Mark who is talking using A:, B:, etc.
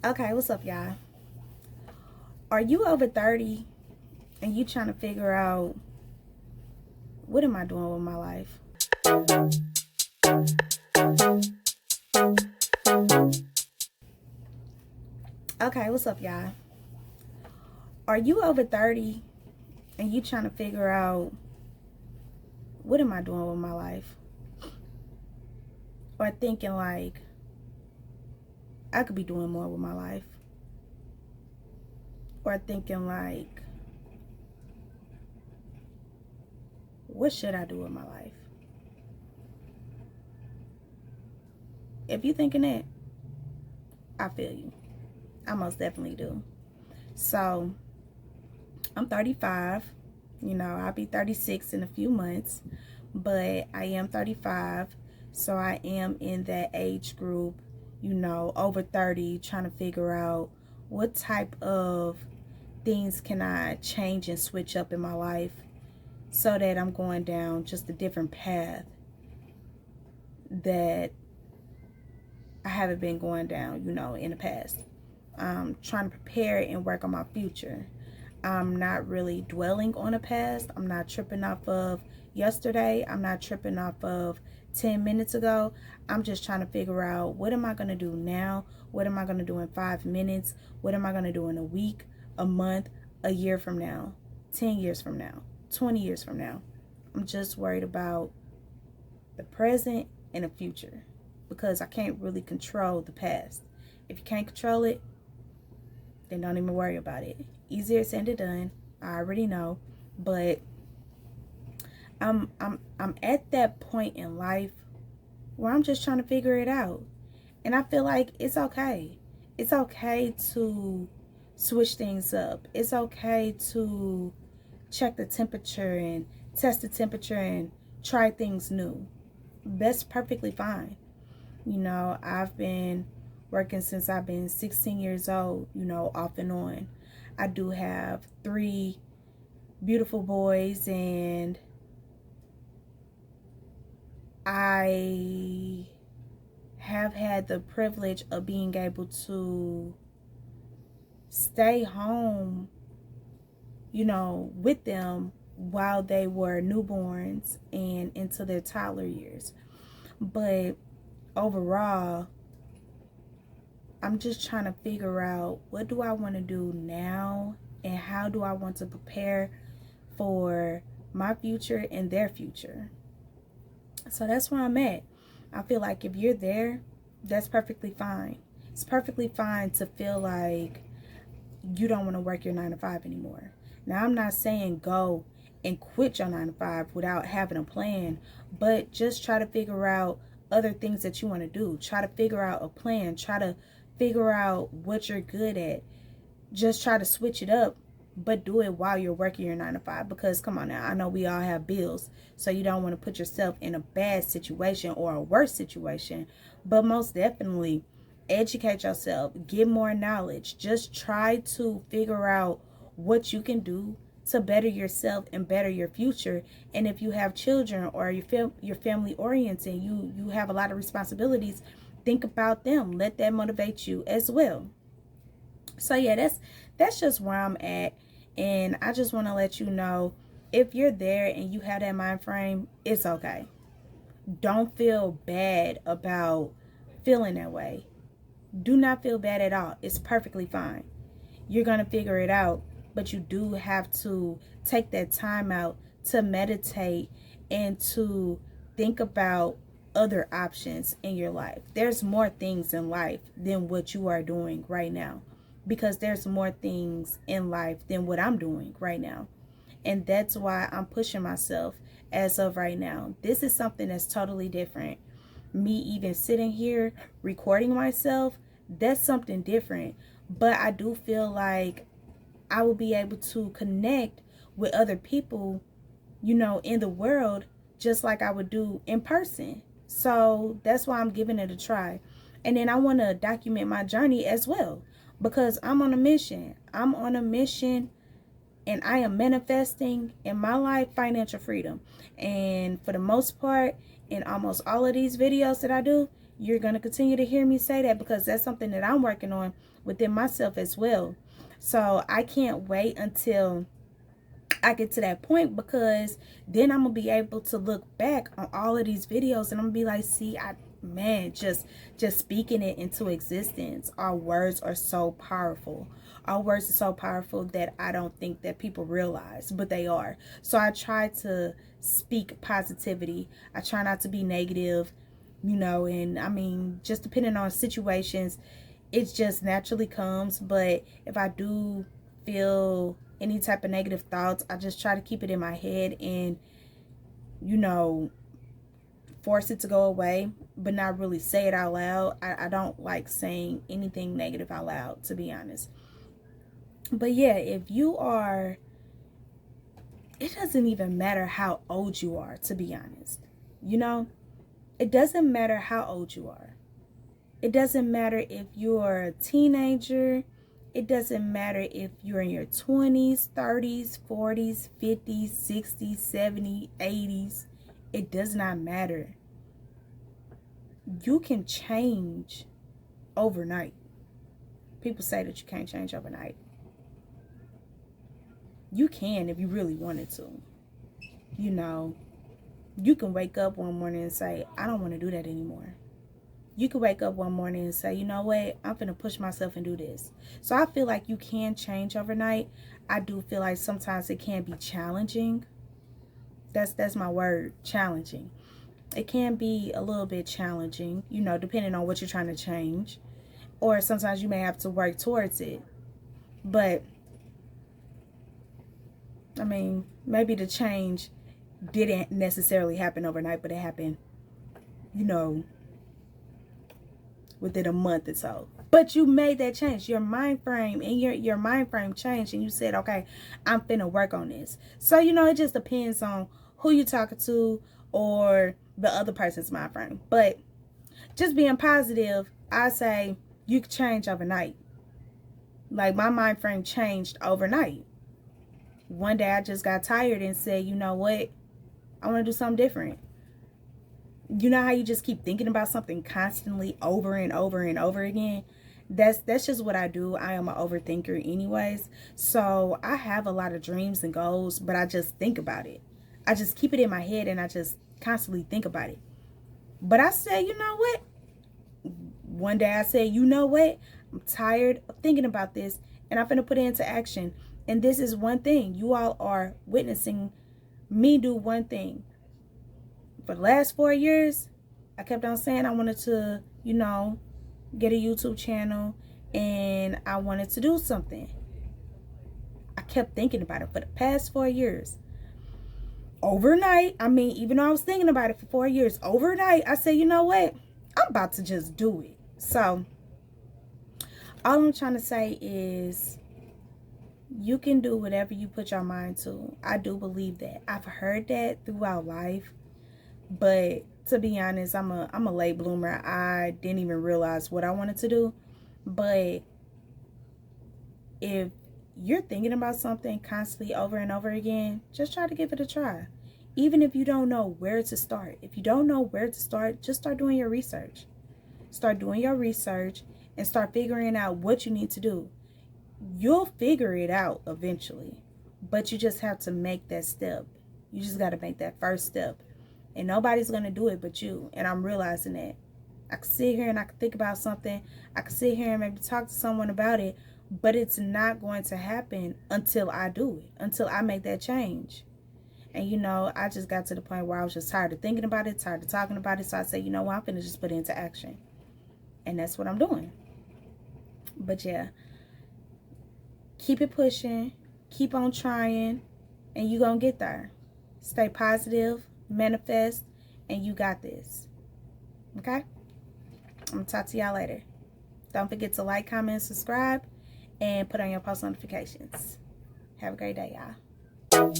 A: Okay, what's up, y'all? Are you over 30 and you trying to figure out what am I doing with my life? Okay, what's up, y'all? Are you over 30 and you trying to figure out what am I doing with my life? Or thinking like I could be doing more with my life? Or thinking like what should I do with my life? If you thinking that, I feel you. I most definitely do. So, I'm 35. I'll be 36 in a few months, but I am 35. So I am in that age group, over 30, trying to figure out what type of things can I change and switch up in my life so that I'm going down just a different path that I haven't been going down, in the past. Trying to prepare and work on my future. I'm not really dwelling on the past. I'm not tripping off of yesterday. I'm not tripping off of 10 minutes ago. I'm just trying to figure out what am I going to do now? What am I going to do in 5 minutes? What am I going to do in a week, a month, a year from now, 10 years from now, 20 years from now? I'm just worried about the present and the future because I can't really control the past. If you can't control it, then don't even worry about it. Easier said than done. I already know, but I'm at that point in life where I'm just trying to figure it out, and I feel like it's okay. It's okay to switch things up. It's okay to check the temperature and test the temperature and try things new. That's perfectly fine. I've been working since I've been 16 years old, off and on. I do have 3 beautiful boys, and I have had the privilege of being able to stay home, with them while they were newborns and into their toddler years. But overall, I'm just trying to figure out what do I want to do now and how do I want to prepare for my future and their future. So that's where I'm at. I feel like if you're there, that's perfectly fine. It's perfectly fine to feel like you don't want to work your 9 to 5 anymore. Now, I'm not saying go and quit your 9 to 5 without having a plan, but just try to figure out other things that you want to do. Try to figure out a plan. Try to figure out what you're good at. Just try to switch it up, but do it while you're working your 9 to 5. Because come on now, I know we all have bills, so you don't want to put yourself in a bad situation or a worse situation. But most definitely, educate yourself, get more knowledge. Just try to figure out what you can do to better yourself and better your future. And if you have children or you're family oriented, you have a lot of responsibilities, think about them. Let that motivate you as well. So yeah, that's just where I'm at. And I just want to let you know, if you're there and you have that mind frame, it's okay. Don't feel bad about feeling that way. Do not feel bad at all. It's perfectly fine. You're going to figure it out, but you do have to take that time out to meditate and to think about other options in your life. There's more things in life than what you are doing right now, because there's more things in life than what I'm doing right now. And that's why I'm pushing myself as of right now. This is something that's totally different. Me even sitting here recording myself, that's something different. But I do feel like I will be able to connect with other people, in the world, just like I would do in person. So that's why I'm giving it a try. And then I want to document my journey as well, because I'm on a mission. I'm on a mission, and I am manifesting in my life financial freedom. And for the most part, in almost all of these videos that I do, You're going to continue to hear me say that because that's something that I'm working on within myself as well. So I can't wait until I get to that point, because then I'm going to be able to look back on all of these videos and I'm going to be like, see, man, just speaking it into existence. Our words are so powerful. Our words are so powerful that I don't think that people realize, but they are. So I try to speak positivity. I try not to be negative, and I mean, just depending on situations, it just naturally comes. But if I do feel any type of negative thoughts, I just try to keep it in my head and, force it to go away, but not really say it out loud. I don't like saying anything negative out loud, to be honest. But yeah, if you are, it doesn't even matter how old you are, to be honest. It doesn't matter how old you are. It doesn't matter if you're a teenager. It doesn't matter if you're in your 20s, 30s, 40s, 50s, 60s, 70s, 80s. It does not matter. You can change overnight. People say that you can't change overnight. You can if you really wanted to. You can wake up one morning and say, I don't want to do that anymore. You can wake up one morning and say, you know what, I'm going to push myself and do this. So I feel like you can change overnight. I do feel like sometimes it can be challenging. That's my word, challenging. It can be a little bit challenging, depending on what you're trying to change. Or sometimes you may have to work towards it. But, I mean, maybe the change didn't necessarily happen overnight, but it happened, within a month or so. But you made that change. Your mind frame and your mind frame changed, and you said, okay, I'm finna work on this. So, it just depends on who you're talking to or the other person's mind frame. But just being positive, I say you can change overnight. Like, my mind frame changed overnight. One day I just got tired and said, you know what? I want to do something different. You know how you just keep thinking about something constantly over and over and over again? That's just what I do. I am an overthinker anyways. So I have a lot of dreams and goals, but I just think about it. I just keep it in my head and I just constantly think about it. But I said, you know what? One day I said, you know what? I'm tired of thinking about this and I'm going to put it into action. And this is one thing. You all are witnessing me do one thing. For the last 4 years, I kept on saying I wanted to, get a YouTube channel and I wanted to do something. I kept thinking about it for the past 4 years. Overnight, even though I was thinking about it for 4 years, overnight, I said, you know what? I'm about to just do it. So, all I'm trying to say is you can do whatever you put your mind to. I do believe that. I've heard that throughout life. But to be honest, I'm a late bloomer. I didn't even realize what I wanted to do. But if you're thinking about something constantly over and over again, just try to give it a try. Even if you don't know where to start. If you don't know where to start, just start doing your research. Start doing your research and start figuring out what you need to do. You'll figure it out eventually. But you just have to make that step. You just got to make that first step. And nobody's going to do it but you. And I'm realizing that. I can sit here and I can think about something. I can sit here and maybe talk to someone about it. But it's not going to happen until I do it. Until I make that change. And, I just got to the point where I was just tired of thinking about it. Tired of talking about it. So I said, you know what? I'm going to just put it into action. And that's what I'm doing. But yeah. Keep it pushing. Keep on trying. And you're going to get there. Stay positive. Manifest, and you got this. Okay? I'm gonna talk to y'all later. Don't forget to like, comment, subscribe, and put on your post notifications. Have a great day, y'all.